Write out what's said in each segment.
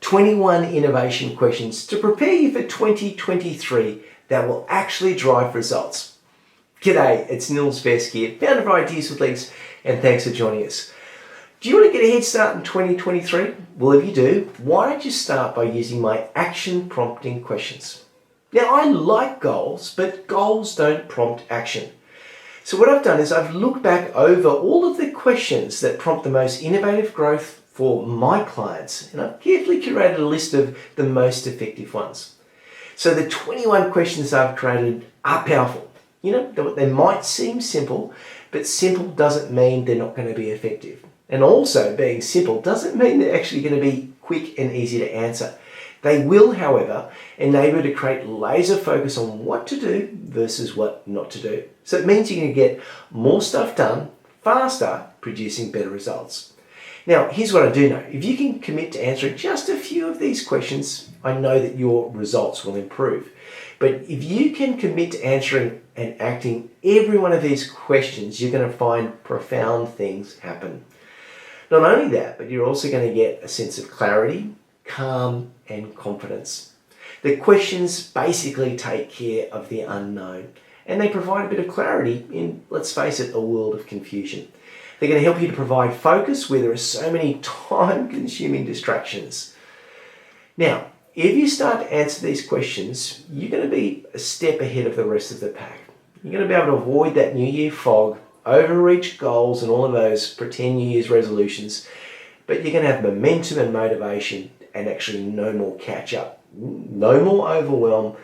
21 innovation questions to prepare you for 2023 that will actually drive results. G'day, it's Nils Vesk here, founder of Ideas with Legs, and thanks for joining us. Do you want to get a head start in 2023? Well, if you do, why don't you start by using my action prompting questions? Now, I like goals, but goals don't prompt action. So what I've done is I've looked back over all of the questions that prompt the most innovative growth for my clients, and I've carefully curated a list of the most effective ones. So the 21 questions I've created are powerful. You know, they might seem simple, but simple doesn't mean they're not going to be effective. And also, being simple doesn't mean they're actually going to be quick and easy to answer. They will, however, enable you to create laser focus on what to do versus what not to do. So it means you can get more stuff done faster, producing better results. Now, here's what I do know. If you can commit to answering just a few of these questions, I know that your results will improve. But if you can commit to answering and acting every one of these questions, you're going to find profound things happen. Not only that, but you're also going to get a sense of clarity, calm, and confidence. The questions basically take care of the unknown, and they provide a bit of clarity in, let's face it, a world of confusion. They're going to help you to provide focus where there are so many time-consuming distractions. Now, if you start to answer these questions, you're going to be a step ahead of the rest of the pack. You're going to be able to avoid that New Year fog, overreach goals and all of those pretend New Year's resolutions, but you're going to have momentum and motivation and actually no more catch up, no more overwhelm.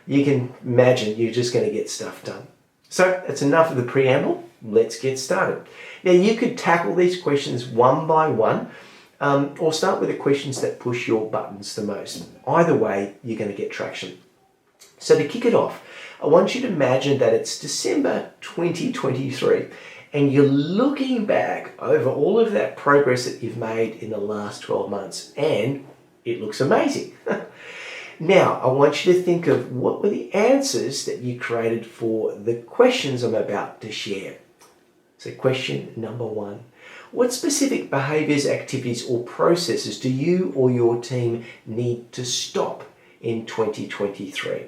You can imagine you're just going to get stuff done. So that's enough of the preamble. Let's get started. Now you could tackle these questions one by one or start with the questions that push your buttons the most. Either way, you're going to get traction. So to kick it off, I want you to imagine that it's December 2023 and you're looking back over all of that progress that you've made in the last 12 months and it looks amazing. Now, I want you to think of what were the answers that you created for the questions I'm about to share. So question number 1, what specific behaviours, activities or processes do you or your team need to stop in 2023?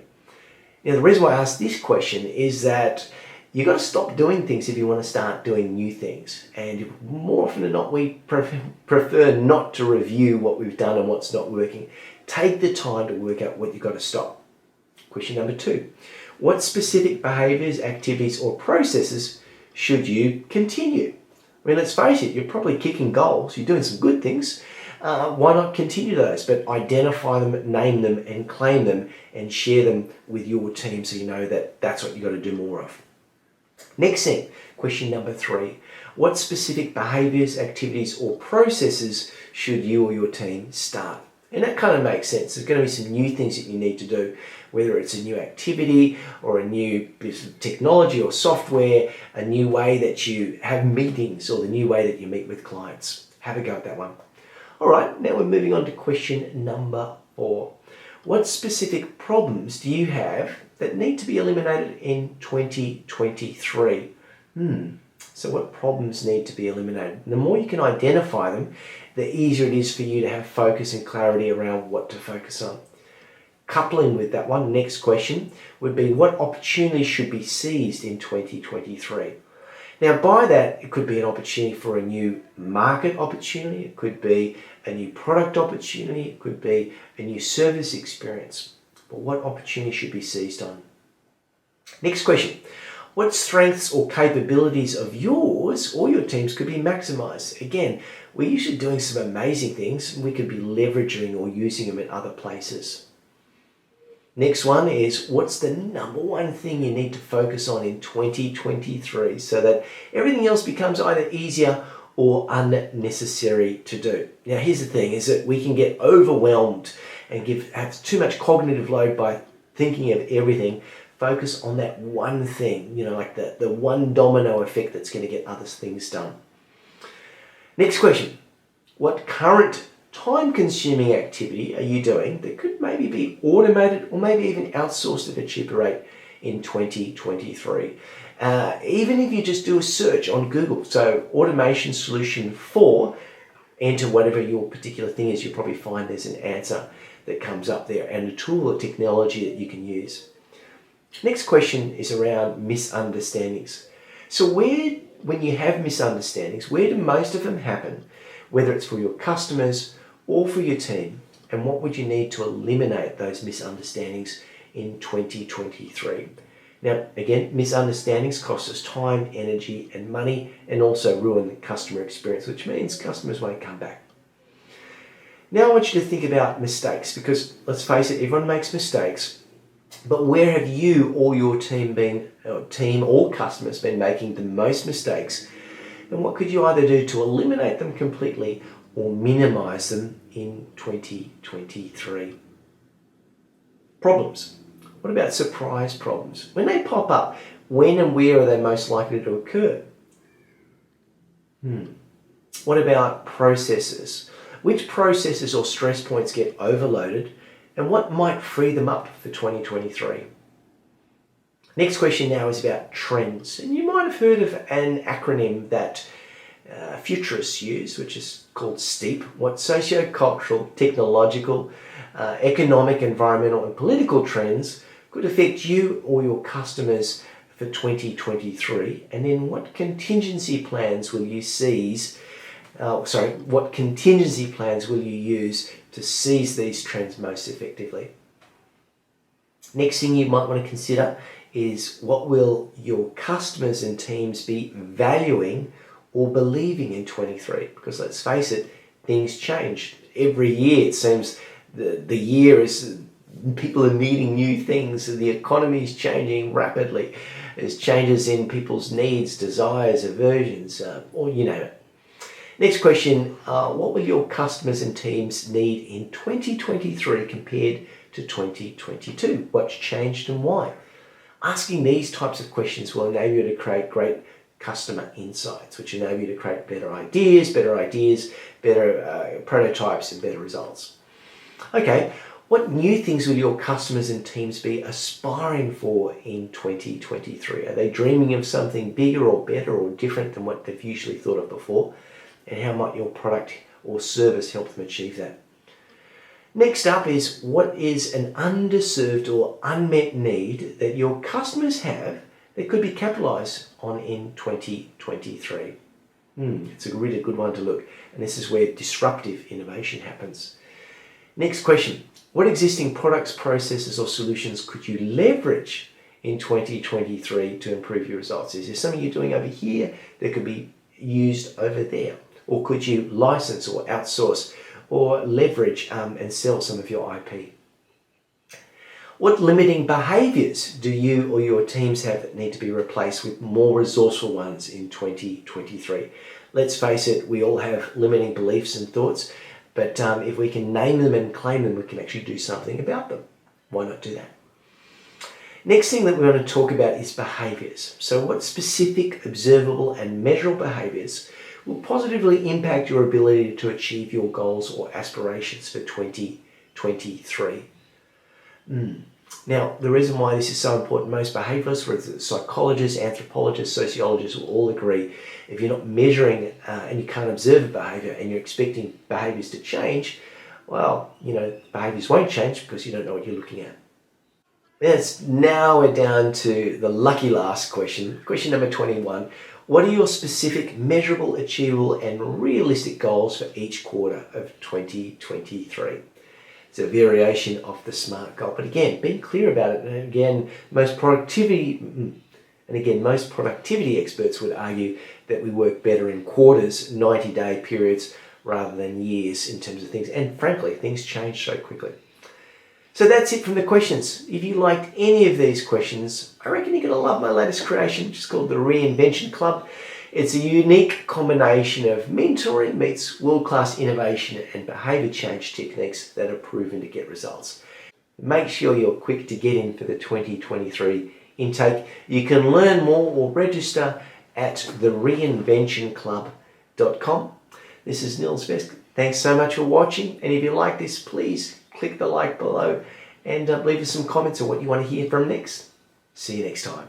Now, the reason why I ask this question is that you've got to stop doing things if you want to start doing new things. And more often than not, we prefer not to review what we've done and what's not working. Take the time to work out what you've got to stop. Question number 2, what specific behaviours, activities or processes should you continue? I mean, let's face it, you're probably kicking goals, you're doing some good things. Why not continue those? But identify them, name them and claim them and share them with your team so you know that that's what you've got to do more of. Next thing, question number 3. What specific behaviours, activities or processes should you or your team start? And that kind of makes sense. There's going to be some new things that you need to do, whether it's a new activity or a new piece of technology or software, a new way that you have meetings or the new way that you meet with clients. Have a go at that one. All right, now we're moving on to question number 4. What specific problems do you have that need to be eliminated in 2023? So what problems need to be eliminated? And the more you can identify them, the easier it is for you to have focus and clarity around what to focus on. Coupling with that one, next question would be what opportunities should be seized in 2023? Now by that, it could be an opportunity for a new market opportunity, it could be a new product opportunity, it could be a new service experience. But what opportunity should be seized on? Next question, what strengths or capabilities of yours or your teams could be maximized? Again, we're usually doing some amazing things and we could be leveraging or using them in other places. Next one is what's the number one thing you need to focus on in 2023 so that everything else becomes either easier or unnecessary to do. Now here's the thing is that we can get overwhelmed and have too much cognitive load by thinking of everything. Focus on that one thing, like the one domino effect that's going to get other things done. Next question, what current time-consuming activity are you doing that could maybe be automated or maybe even outsourced at a cheaper rate in 2023? Even if you just do a search on Google, so automation solution for enter whatever your particular thing is, you'll probably find there's an answer that comes up there and a tool or technology that you can use. Next question is around misunderstandings. So when you have misunderstandings, where do most of them happen, whether it's for your customers or for your team, and what would you need to eliminate those misunderstandings in 2023? Now, again, misunderstandings cost us time, energy, and money, and also ruin the customer experience, which means customers won't come back. Now I want you to think about mistakes, because let's face it, everyone makes mistakes, but where have you or your team or customers been making the most mistakes? And what could you either do to eliminate them completely or minimize them in 2023? Problems. What about surprise problems? When they pop up, when and where are they most likely to occur? What about processes? Which processes or stress points get overloaded, and what might free them up for 2023? Next question now is about trends. And you might have heard of an acronym that futurists use, which is called STEEP. What socio-cultural, technological, economic, environmental, and political trends could affect you or your customers for 2023? And then what contingency plans will you what contingency plans will you use to seize these trends most effectively? Next thing you might want to consider is what will your customers and teams be valuing or believing in 23? Because let's face it, things change. Every year it seems the year is people are needing new things. The economy is changing rapidly. There's changes in people's needs, desires, aversions, or you name it. Next question, what will your customers and teams need in 2023 compared to 2022? What's changed and why? Asking these types of questions will enable you to create great customer insights, which enable you to create better ideas, better prototypes, and better results. Okay, what new things will your customers and teams be aspiring for in 2023? Are they dreaming of something bigger or better or different than what they've usually thought of before? And how might your product or service help them achieve that? Next up is, what is an underserved or unmet need that your customers have that could be capitalized on in 2023? It's a really good one to look. And this is where disruptive innovation happens. Next question, what existing products, processes, or solutions could you leverage in 2023 to improve your results? Is there something you're doing over here that could be used over there? Or could you license or outsource or leverage and sell some of your IP? What limiting behaviours do you or your teams have that need to be replaced with more resourceful ones in 2023? Let's face it, we all have limiting beliefs and thoughts, but if we can name them and claim them, we can actually do something about them. Why not do that? Next thing that we want to talk about is behaviours. So what specific, observable and measurable behaviours will positively impact your ability to achieve your goals or aspirations for 2023? Now, the reason why this is so important, most behaviouralists, whether it's psychologists, anthropologists, sociologists, will all agree, if you're not measuring and you can't observe a behaviour and you're expecting behaviours to change, well, behaviours won't change because you don't know what you're looking at. Now we're down to the lucky last question. Question number 21. What are your specific, measurable, achievable, and realistic goals for each quarter of 2023? It's a variation of the SMART goal. But again, being clear about it. And again, most productivity experts would argue that we work better in quarters, 90-day periods, rather than years in terms of things. And frankly, things change so quickly. So that's it from the questions. If you liked any of these questions, I reckon you're going to love my latest creation, which is called the Reinvention Club. It's a unique combination of mentoring meets world-class innovation and behaviour change techniques that are proven to get results. Make sure you're quick to get in for the 2023 intake. You can learn more or register at thereinventionclub.com. This is Nils Vesk. Thanks so much for watching. And if you like this, please click the like below and leave us some comments on what you want to hear from next. See you next time.